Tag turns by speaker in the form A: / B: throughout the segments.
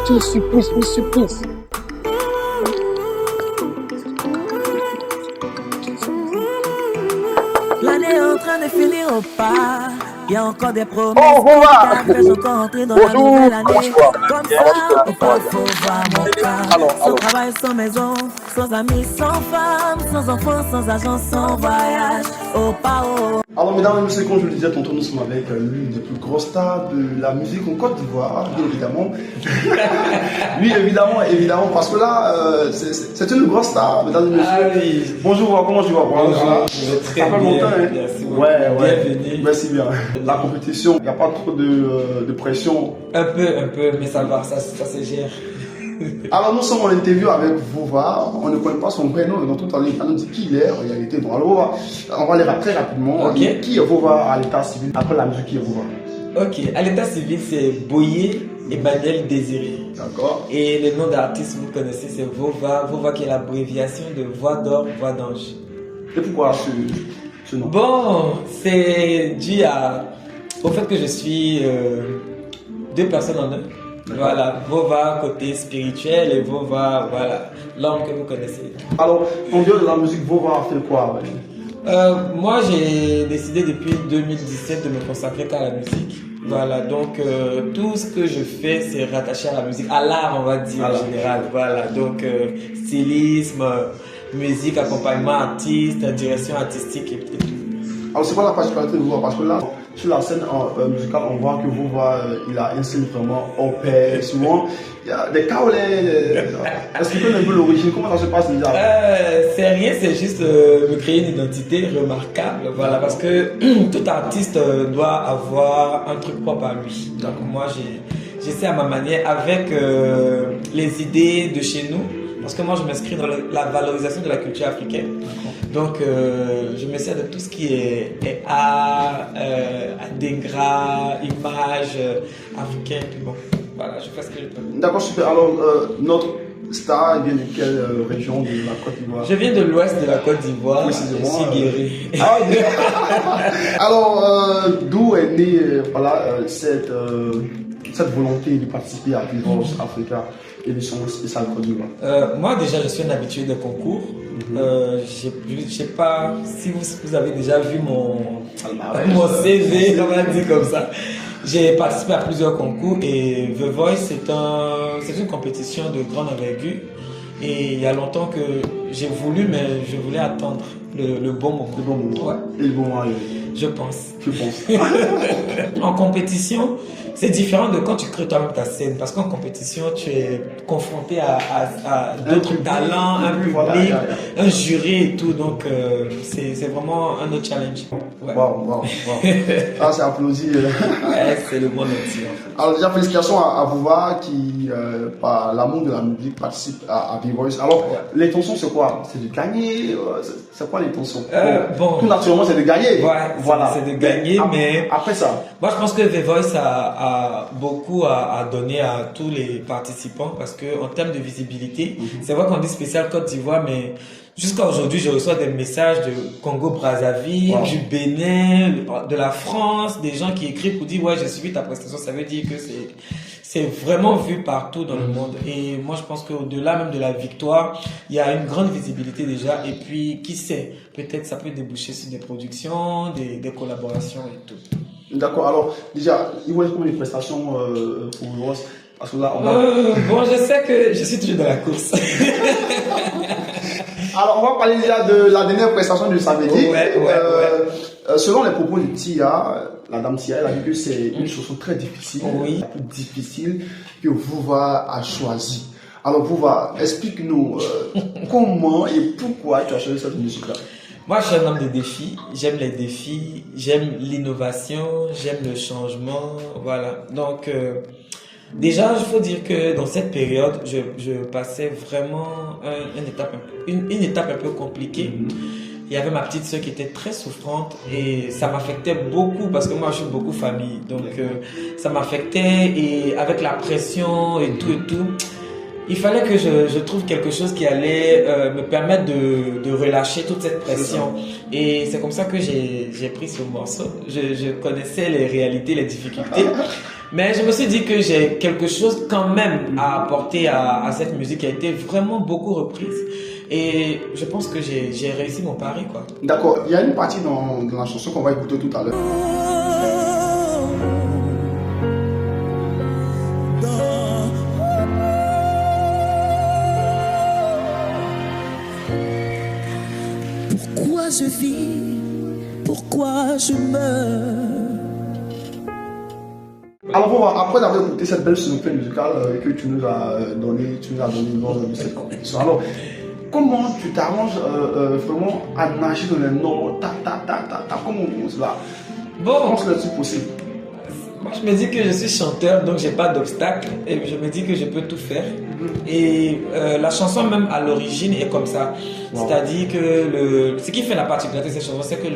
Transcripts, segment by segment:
A: surprise.
B: L'année est en train de finir au pas. Il y a encore des promesses.
A: Oh, Vova!
B: Après encore entrer dans la
A: Bonjour.
B: nouvelle année.
A: Bonsoir.
B: Comme
A: Bien,
B: ça,
A: bonsoir.
B: au pas faut voir mon cas.
A: Alors.
B: Sans travail, sans maison, sans amis, sans femme, sans enfants, sans argent, sans voyage. Au pas au.
C: Alors, mesdames et messieurs, comme je le disais tantôt, nous sommes avec l'une des plus grosses stars de la musique en Côte d'Ivoire, bien évidemment. Lui, évidemment, parce que là, c'est une grosse star, mesdames et messieurs.
D: Ah oui.
C: Bonjour, comment tu vas?
D: Bonjour, je vais très
C: Ça fait
D: bien.
C: longtemps, hein?
D: Merci beaucoup.
C: Ouais.
D: Bienvenue.
C: Merci bien. La compétition, il n'y a pas trop de pression.
D: Un peu, mais ça va, ça se gère.
C: Alors, nous sommes en interview avec Vova. On ne connaît pas son vrai nom, donc tout à l'heure, il nous dit qui il est en réalité. Donc, alors, on va aller très rapidement.
D: Ok.
C: Qui est Vova à l'état civil? Après la musique, qui est Vova?
D: Ok, à l'état civil, c'est Boyer Emmanuel Désiré.
C: D'accord.
D: Et le nom d'artiste, vous connaissez, c'est Vova. Vova qui est l'abréviation de voix d'or, voix d'ange.
C: Et pourquoi ce nom?
D: Bon, c'est dû au fait que je suis deux personnes en un. Voilà, Vova côté spirituel et Vova, voilà, l'homme que vous connaissez.
C: Alors, en dehors de la musique, Vova a fait quoi?
D: Moi, j'ai décidé depuis 2017 de me consacrer qu'à la musique. Voilà, donc tout ce que je fais, c'est rattaché à la musique, à l'art, on va dire en général. Voilà, donc stylisme, musique, accompagnement artiste, direction artistique et tout.
C: Alors, c'est quoi la particularité de Vova? Parce que là, sur la scène musicale, on voit que Vova, il a un style vraiment au pair. Souvent, il y a des cas où expliquez un peu l'origine, comment ça se passe déjà?
D: C'est rien, c'est juste me créer une identité remarquable. Voilà, parce que tout artiste doit avoir un truc propre à lui. Donc, moi, j'essaie à ma manière avec les idées de chez nous. Parce que moi, je m'inscris dans la valorisation de la culture africaine. Donc, je me sers de tout ce qui est art, adingra, image africaine. Puis bon, voilà, je fais ce que je peux.
C: D'accord, super. Alors, notre star vient de quelle région de la Côte d'Ivoire?
D: Je viens de l'ouest de la Côte d'Ivoire.
C: Précisément.
D: Je suis guéri.
C: Alors, d'où est née cette volonté de participer à Vive Voice Africa, édition spéciale Côte d'Ivoire?
D: Moi, déjà, je suis un habitué des concours. Je sais pas si vous avez déjà vu mon CV, on va dire comme ça. J'ai participé à plusieurs concours et The Voice, c'est une compétition de grande envergure. Et il y a longtemps que j'ai voulu, mais je voulais attendre le bon moment.
C: Le bon moment.
D: Ouais.
C: Et le bon moment.
D: Je pense.
C: Je pense.
D: En compétition, c'est différent de quand tu crées toi-même ta scène. Parce qu'en compétition, tu es confronté à d'autres talents, un public, un jury et tout. Donc, c'est vraiment un autre challenge. Ouais.
C: Wow. Ah, c'est applaudi.
D: Ouais, c'est le monde entier.
C: Alors, déjà, félicitations à Vova qui, par l'amour de la musique, participe à Vive Voice. Alors, l'intention, c'est quoi? C'est de gagner? C'est quoi l'intention?
D: Bon.
C: Tout naturellement, c'est de gagner.
D: Ouais, voilà. C'est de gagner, mais
C: après ça.
D: Moi, je pense que The Voice a beaucoup à donner à tous les participants parce que en termes de visibilité, c'est vrai qu'on dit spécial Côte d'Ivoire, mais jusqu'à aujourd'hui, je reçois des messages de Congo-Brazzaville, du Bénin, de la France, des gens qui écrivent pour dire ouais, j'ai suivi ta prestation. Ça veut dire que c'est vraiment vu partout dans le monde. Et moi, je pense qu'au-delà même de la victoire, il y a une grande visibilité déjà. Et puis, qui sait, peut-être ça peut déboucher sur des productions, des collaborations et tout.
C: D'accord. Alors, déjà, il y a combien de prestations pour Voice? Parce que là,
D: bon, je sais que je suis toujours dans la course.
C: Alors, on va parler déjà de la dernière prestation du samedi. Selon les propos de Tia, la dame Tia, elle a dit que c'est une chanson très difficile, la plus difficile que Vova a choisie. Alors, Vova, explique-nous comment et pourquoi tu as choisi cette musique-là.
D: Moi, je suis un homme de défis. J'aime les défis, j'aime l'innovation, j'aime le changement. Voilà. Donc, déjà, il faut dire que dans cette période, je passais vraiment une étape un peu compliquée. Il y avait ma petite soeur qui était très souffrante et ça m'affectait beaucoup parce que moi, je suis beaucoup famille. Donc, ça m'affectait et avec la pression et tout, il fallait que je trouve quelque chose qui allait me permettre de relâcher toute cette pression. Et c'est comme ça que j'ai pris ce morceau. Je connaissais les réalités, les difficultés. Mais je me suis dit que j'ai quelque chose quand même à apporter à cette musique qui a été vraiment beaucoup reprise. Et je pense que j'ai réussi mon pari, quoi.
C: D'accord. Il y a une partie dans la chanson qu'on va écouter tout à l'heure.
B: Pourquoi je vis? Pourquoi je meurs?
C: Alors bon, après avoir écouté cette belle sonorité musicale que tu nous as donné lors de cette compétition. Alors, comment tu t'arranges vraiment à nager dans les noms, comment cela?
D: Bon,
C: Comment cela est possible?
D: moi je me dis que je suis chanteur, donc j'ai pas d'obstacle et je me dis que je peux tout faire. Et la chanson même à l'origine est comme ça. Wow. C'est-à-dire que ce qui fait la particularité de cette chanson, c'est que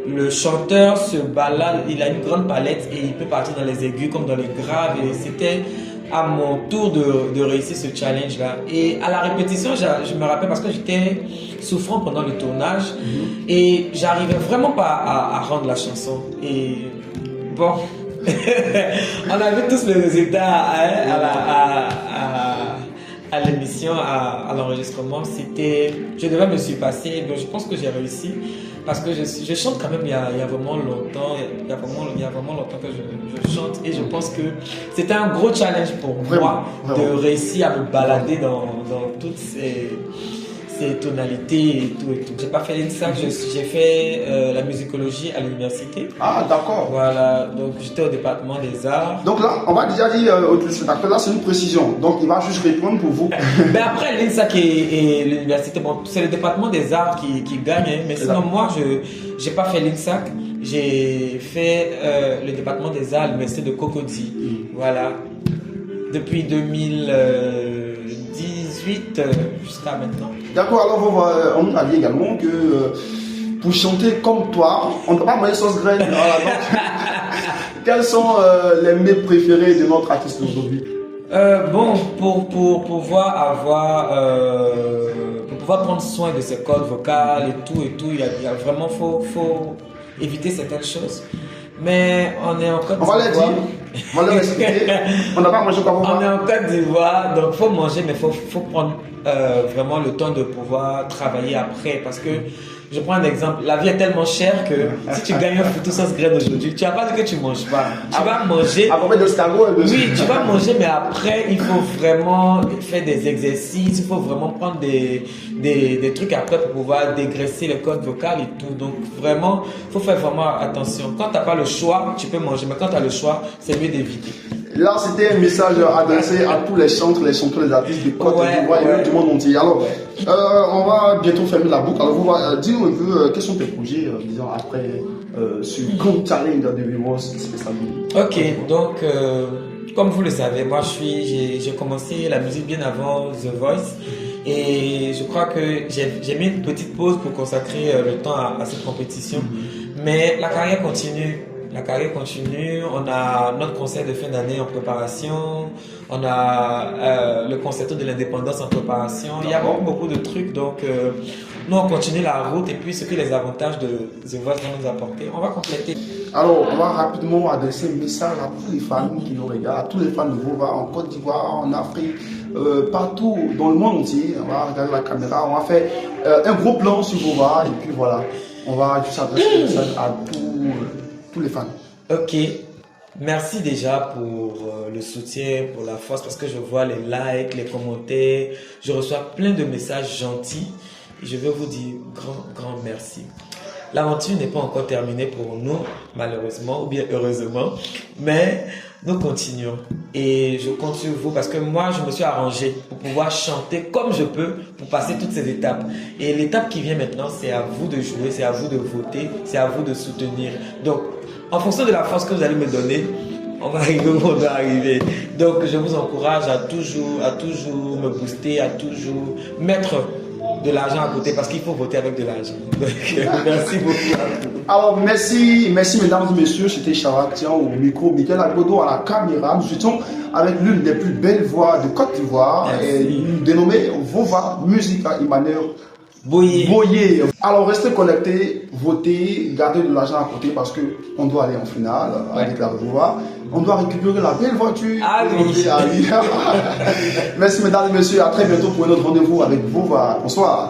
D: le chanteur se balade, il a une grande palette et il peut partir dans les aigus comme dans les graves. Et c'était à mon tour de réussir ce challenge-là. Et à la répétition, je me rappelle parce que j'étais souffrant pendant le tournage et j'arrivais vraiment pas à rendre la chanson. Et bon, on a vu tous les résultats à l'émission, à l'enregistrement. Je devais me surpasser, mais je pense que j'ai réussi parce que je chante quand même il y a vraiment longtemps, il y a vraiment longtemps que je chante et je pense que c'était un gros challenge pour moi de réussir à me balader dans toutes ces tonalités et tout. J'ai pas fait l'INSAC, j'ai fait la musicologie à l'université.
C: Ah, d'accord.
D: Voilà, donc j'étais au département des arts.
C: Donc là, on va déjà dire au téléspectateur, là c'est une précision. Donc il va juste répondre pour vous.
D: Mais après l'INSAC et l'université, bon, c'est le département des arts qui gagne, hein, mais sinon moi j'ai pas fait l'INSAC, j'ai fait le département des arts à l'université de Cocody. Voilà, depuis 2018 jusqu'à maintenant.
C: D'accord, alors on nous a dit également que pour chanter comme toi, on ne peut pas manger sauce graine. Voilà, donc, quels sont les mets préférés de notre artiste d'aujourd'hui?
D: Bon, pour pouvoir prendre soin de ses cordes vocales et tout, il y a vraiment faut éviter certaines choses. Mais on est en Côte d'Ivoire.
C: On va les dire, on va leur expliquer. On n'a pas mangé comme
D: on est en Côte d'Ivoire, donc faut manger, mais faut prendre vraiment le temps de pouvoir travailler après, parce que je prends un exemple, la vie est tellement chère que si tu gagnes un photo sans graine aujourd'hui, tu vas pas dire que tu manges pas. Tu vas manger. Oui, tu vas manger, mais après, il faut vraiment faire des exercices, il faut vraiment prendre des trucs après pour pouvoir dégraisser les cordes vocales et tout. Donc vraiment, faut faire vraiment attention. Quand t'as pas le choix, tu peux manger, mais quand tu as le choix, c'est mieux d'éviter.
C: Là, c'était un message adressé à tous les chanteurs, les artistes de Côte d'Ivoire et du monde entier. Alors, on va bientôt fermer la boucle. Alors, dis-nous un peu quels sont tes projets, disons, après ce Grand Challenge de Vivos spécialement.
D: Ok, donc, comme vous le savez, moi, j'ai commencé la musique bien avant The Voice. Et je crois que j'ai mis une petite pause pour consacrer le temps à cette compétition. Mais la carrière continue. La carrière continue, on a notre concert de fin d'année en préparation, on a le concerto de l'indépendance en préparation, il y a beaucoup de trucs, donc nous on continue la route et puis ce que les avantages de The Voice vont nous apporter, on va compléter.
C: Alors on va rapidement adresser un message à tous les fans qui nous regardent, à tous les fans de Vova en Côte d'Ivoire, en Afrique, partout dans le monde entier. On va regarder la caméra, on va faire un gros plan sur Vova et puis voilà, on va juste adresser un message à tous les fans. Ok,
D: merci déjà pour le soutien, pour la force, parce que je vois les likes, les commentaires, je reçois plein de messages gentils et je veux vous dire grand merci. L'aventure n'est pas encore terminée pour nous, malheureusement, ou bien heureusement, mais nous continuons et je compte sur vous parce que moi je me suis arrangé pour pouvoir chanter comme je peux pour passer toutes ces étapes. Et l'étape qui vient maintenant, c'est à vous de jouer, c'est à vous de voter, c'est à vous de soutenir. Donc, en fonction de la force que vous allez me donner, on va arriver où on doit arriver. Donc, je vous encourage à toujours me booster, à toujours mettre de l'argent à côté parce qu'il faut voter avec de l'argent. Merci beaucoup.
C: Alors, merci mesdames et messieurs. C'était Charatian au micro, Michael Agbodo à la caméra. Nous étions avec l'une des plus belles voix de Côte d'Ivoire, dénommée Vova Music Emmanuel
D: Boyer.
C: Alors restez connectés, votez, gardez de l'argent à côté parce que on doit aller en finale avec la Revoa. On doit récupérer la belle voiture.
D: Ah oui.
C: Merci mesdames et messieurs, à très bientôt pour un autre rendez-vous avec vous. Bonsoir.